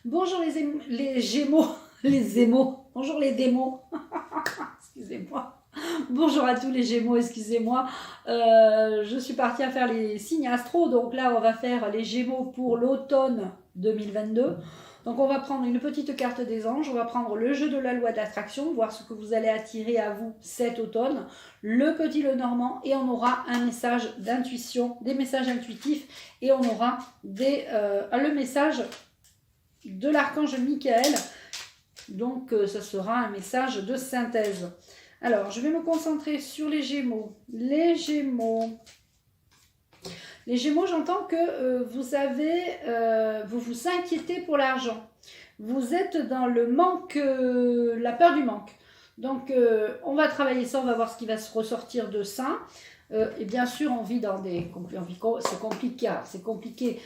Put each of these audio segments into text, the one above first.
Bonjour les Gémeaux, les Émaux. Bonjour les démons. Excusez-moi. Bonjour à tous les Gémeaux, excusez-moi. Je suis partie à faire les signes astro. Donc là, on va faire les Gémeaux pour l'automne 2022. Donc on va prendre une petite carte des anges, on va prendre le jeu de la loi d'attraction, voir ce que vous allez attirer à vous cet automne, le petit le normand, et on aura un message d'intuition, des messages intuitifs, et on aura le message de l'archange Michael. Donc ça sera un message de synthèse. Alors je vais me concentrer sur les Gémeaux. Les Gémeaux, j'entends que vous vous inquiétez pour l'argent. Vous êtes dans le manque, la peur du manque. Donc on va travailler ça, on va voir ce qui va se ressortir de ça. Et bien sûr, on vit dans c'est compliqué.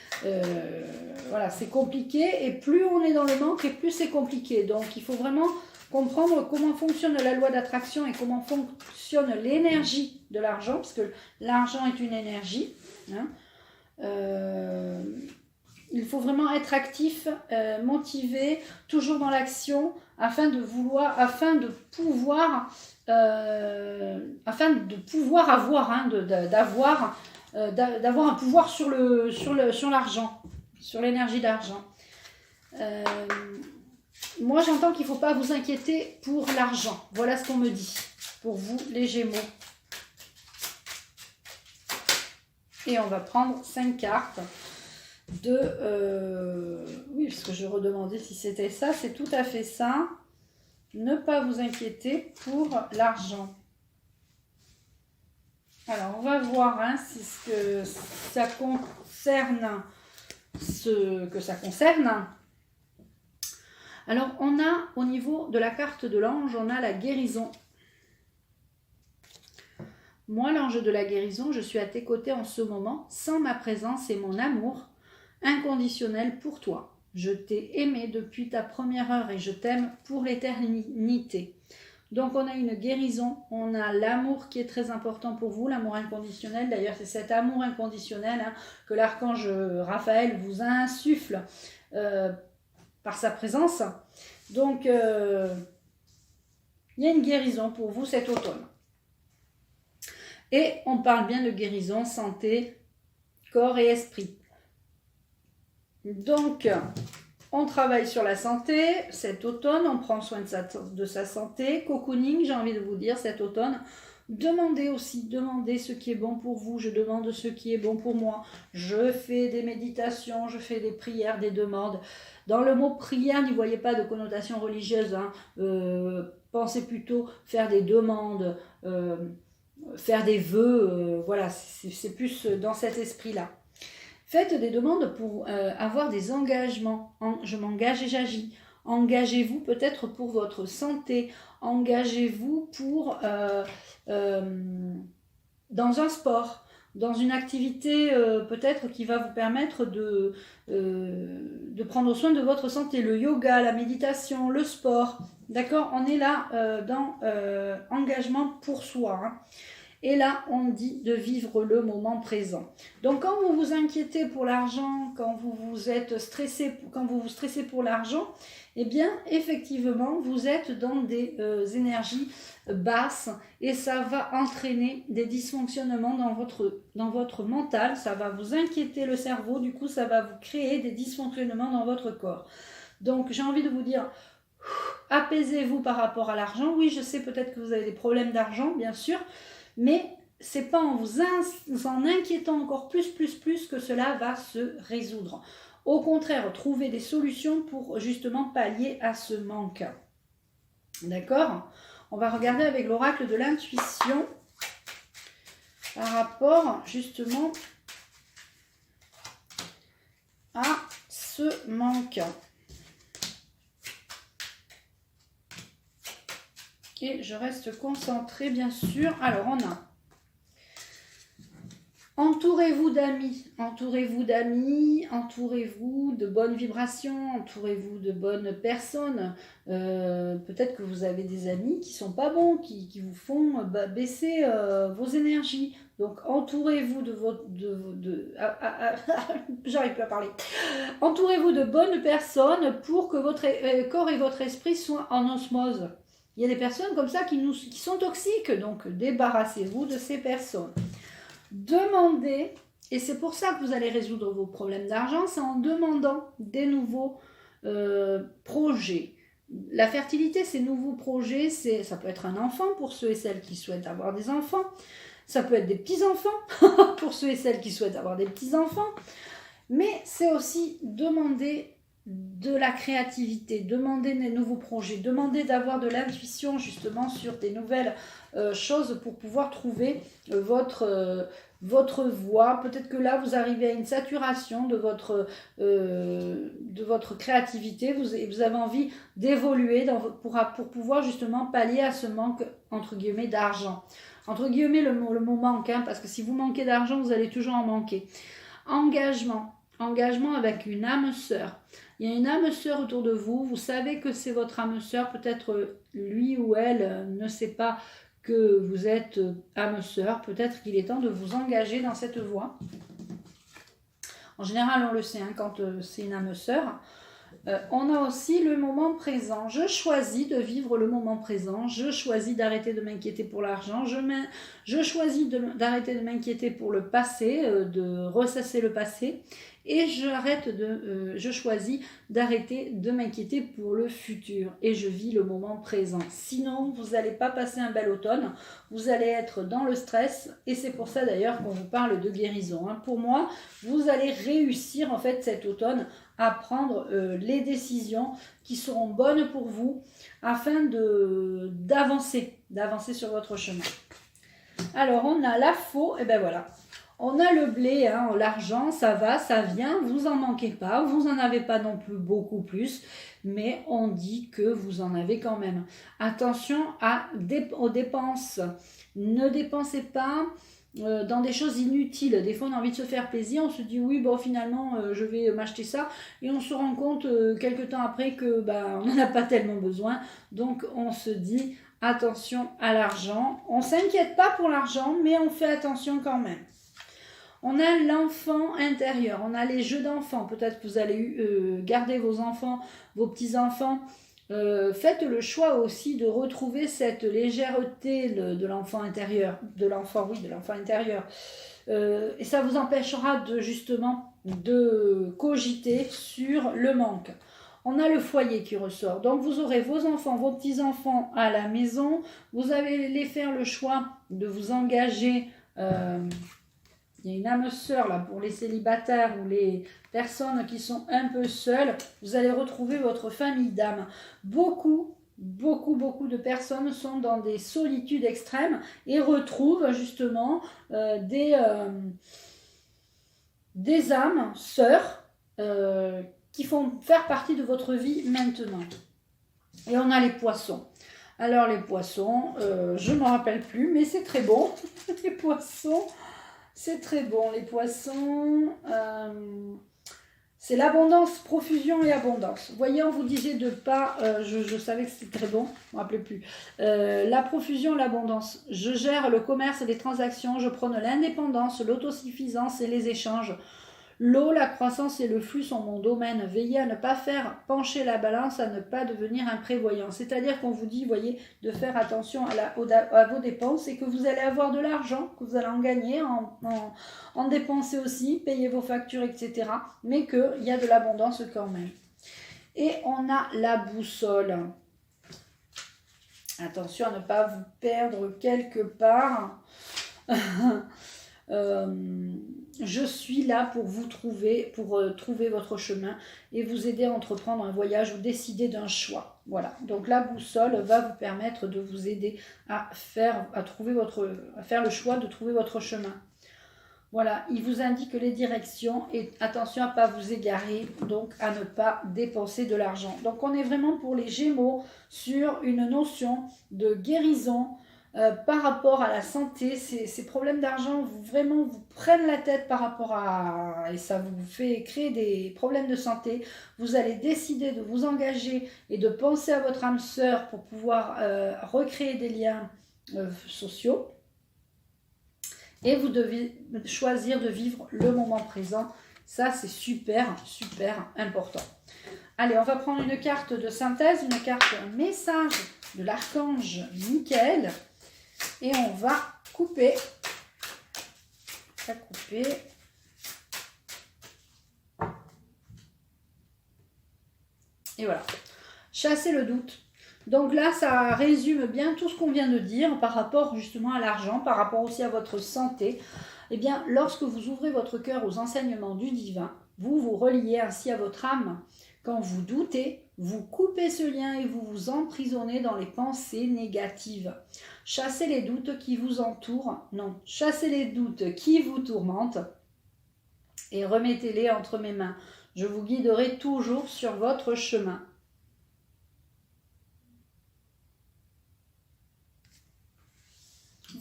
Voilà, c'est compliqué. Et plus on est dans le manque, et plus c'est compliqué. Donc il faut vraiment comprendre comment fonctionne la loi d'attraction et comment fonctionne l'énergie de l'argent, parce que l'argent est une énergie. Hein. Il faut vraiment être actif, motivé, toujours dans l'action, afin de pouvoir avoir, d'avoir un pouvoir sur l'argent, sur l'énergie d'argent. Moi, j'entends qu'il ne faut pas vous inquiéter pour l'argent. Voilà ce qu'on me dit pour vous, les Gémeaux. Et on va prendre 5 cartes oui, parce que je redemandais si c'était ça. C'est tout à fait ça. Ne pas vous inquiéter pour l'argent. Alors, on va voir si ça concerne ce que ça concerne. Alors, on a au niveau de la carte de l'ange, on a la guérison. Moi, l'ange de la guérison, je suis à tes côtés en ce moment, sans ma présence et mon amour inconditionnel pour toi. Je t'ai aimé depuis ta première heure et je t'aime pour l'éternité. Donc, on a une guérison, on a l'amour qui est très important pour vous, l'amour inconditionnel. D'ailleurs, c'est cet amour inconditionnel que l'archange Raphaël vous insuffle par sa présence. Donc, il y a une guérison pour vous cet automne. Et on parle bien de guérison, santé, corps et esprit. Donc, on travaille sur la santé cet automne, on prend soin de sa santé. Cocooning, j'ai envie de vous dire, cet automne. Demandez ce qui est bon pour vous, je demande ce qui est bon pour moi. Je fais des méditations, je fais des prières, des demandes. Dans le mot prière, n'y voyez pas de connotation religieuse. Pensez plutôt faire des demandes, faire des vœux. Voilà, c'est plus dans cet esprit-là. Faites des demandes pour avoir des engagements. Je m'engage et j'agis. Engagez-vous peut-être pour votre santé. Engagez-vous dans un sport, dans une activité peut-être qui va vous permettre de prendre soin de votre santé. Le yoga, la méditation, le sport. D'accord ? On est là dans engagement pour soi. Hein. Et là, on dit de vivre le moment présent. Donc, quand vous vous inquiétez pour l'argent, quand vous vous stressez pour l'argent, eh bien, effectivement, vous êtes dans des énergies basses et ça va entraîner des dysfonctionnements dans votre mental. Ça va vous inquiéter le cerveau, du coup, ça va vous créer des dysfonctionnements dans votre corps. Donc, j'ai envie de vous dire, apaisez-vous par rapport à l'argent. Oui, je sais peut-être que vous avez des problèmes d'argent, bien sûr. Mais c'est pas en vous en inquiétant encore plus que cela va se résoudre. Au contraire, trouvez des solutions pour justement pallier à ce manque. D'accord ? On va regarder avec l'oracle de l'intuition par rapport justement à ce manque. Et je reste concentrée, bien sûr. Alors, on a entourez-vous d'amis, entourez-vous de bonnes vibrations, entourez-vous de bonnes personnes. Peut-être que vous avez des amis qui ne sont pas bons, qui vous font baisser vos énergies. Donc entourez-vous de votre... j'arrive plus à parler. Entourez-vous de bonnes personnes pour que votre corps et votre esprit soient en osmose. Il y a des personnes comme ça qui sont toxiques, donc débarrassez-vous de ces personnes. Demandez, et c'est pour ça que vous allez résoudre vos problèmes d'argent, c'est en demandant des nouveaux projets. La fertilité, ces nouveaux projets, ça peut être un enfant pour ceux et celles qui souhaitent avoir des enfants, ça peut être des petits-enfants pour ceux et celles qui souhaitent avoir des petits-enfants, mais c'est aussi demander de la créativité, demander des nouveaux projets, demander d'avoir de l'intuition justement sur des nouvelles choses pour pouvoir trouver votre voie. Peut-être que là vous arrivez à une saturation de votre créativité, vous avez envie d'évoluer pour pouvoir justement pallier à ce manque entre guillemets d'argent. Entre guillemets le mot manque, hein, parce que si vous manquez d'argent vous allez toujours en manquer. Engagement avec une âme sœur. Il y a une âme sœur autour de vous, vous savez que c'est votre âme sœur, peut-être lui ou elle ne sait pas que vous êtes âme sœur, peut-être qu'il est temps de vous engager dans cette voie. En général, on le sait, hein, quand c'est une âme sœur. On a aussi le moment présent. Je choisis de vivre le moment présent. Je choisis d'arrêter de m'inquiéter pour l'argent. Je choisis d'arrêter de m'inquiéter pour le passé, de ressasser le passé. Et je choisis d'arrêter de m'inquiéter pour le futur. Et je vis le moment présent. Sinon, vous n'allez pas passer un bel automne. Vous allez être dans le stress. Et c'est pour ça d'ailleurs qu'on vous parle de guérison. Hein. Pour moi, vous allez réussir en fait cet automne à prendre les décisions qui seront bonnes pour vous afin d'avancer sur votre chemin. Alors, on a la faux, et ben voilà. On a le blé, hein, l'argent, ça va, ça vient, vous en manquez pas, vous en avez pas non plus beaucoup plus, mais on dit que vous en avez quand même. Attention aux dépenses. Ne dépensez pas dans des choses inutiles. Des fois on a envie de se faire plaisir, on se dit oui bon finalement je vais m'acheter ça et on se rend compte quelques temps après que on n'en a pas tellement besoin, donc on se dit attention à l'argent, on s'inquiète pas pour l'argent mais on fait attention quand même. On a l'enfant intérieur, on a les jeux d'enfants, peut-être que vous allez garder vos enfants, vos petits-enfants. Faites le choix aussi de retrouver cette légèreté de l'enfant intérieur, de l'enfant intérieur. Et ça vous empêchera de cogiter sur le manque. On a le foyer qui ressort. Donc vous aurez vos enfants, vos petits-enfants à la maison. Vous allez faire le choix de vous engager. Il y a une âme sœur là pour les célibataires ou les personnes qui sont un peu seules. Vous allez retrouver votre famille d'âme. Beaucoup de personnes sont dans des solitudes extrêmes et retrouvent justement des âmes sœurs qui font faire partie de votre vie maintenant. Et on a les poissons. Alors les poissons, je ne me rappelle plus, mais c'est très bon. Les poissons... C'est très bon, les poissons, c'est l'abondance, profusion et abondance. Vous voyez, on vous disait de pas, je savais que c'était très bon, je ne me rappelais plus. La profusion, l'abondance. Je gère le commerce et les transactions, je prône l'indépendance, l'autosuffisance et les échanges. L'eau, la croissance et le flux sont mon domaine. Veillez à ne pas faire pencher la balance, à ne pas devenir imprévoyant. C'est-à-dire qu'on vous dit, voyez, de faire attention à vos dépenses et que vous allez avoir de l'argent, que vous allez en gagner, en dépenser aussi, payer vos factures, etc. Mais qu'il y a de l'abondance quand même. Et on a la boussole. Attention à ne pas vous perdre quelque part. Je suis là pour vous trouver, pour trouver votre chemin et vous aider à entreprendre un voyage ou décider d'un choix. Voilà. Donc la boussole va vous permettre de vous aider à faire le choix de trouver votre chemin. Voilà, il vous indique les directions et attention à ne pas vous égarer, donc à ne pas dépenser de l'argent. Donc on est vraiment pour les Gémeaux sur une notion de guérison. Par rapport à la santé, ces problèmes d'argent vous prennent la tête par rapport et ça vous fait créer des problèmes de santé. Vous allez décider de vous engager et de penser à votre âme sœur pour pouvoir recréer des liens sociaux. Et vous devez choisir de vivre le moment présent. Ça, c'est super, super important. Allez, on va prendre une carte de synthèse, une carte message de l'archange Michael. Et on va couper. Et voilà. Chasser le doute. Donc là, ça résume bien tout ce qu'on vient de dire par rapport justement à l'argent, par rapport aussi à votre santé. Eh bien, lorsque vous ouvrez votre cœur aux enseignements du divin, vous vous reliez ainsi à votre âme. Quand vous doutez, vous coupez ce lien et vous vous emprisonnez dans les pensées négatives. Chassez les doutes qui vous entourent, non, chassez les doutes qui vous tourmentent et remettez-les entre mes mains. Je vous guiderai toujours sur votre chemin.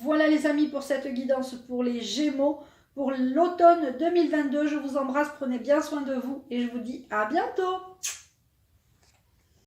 Voilà les amis pour cette guidance pour les Gémeaux, pour l'automne 2022. Je vous embrasse, prenez bien soin de vous et je vous dis à bientôt.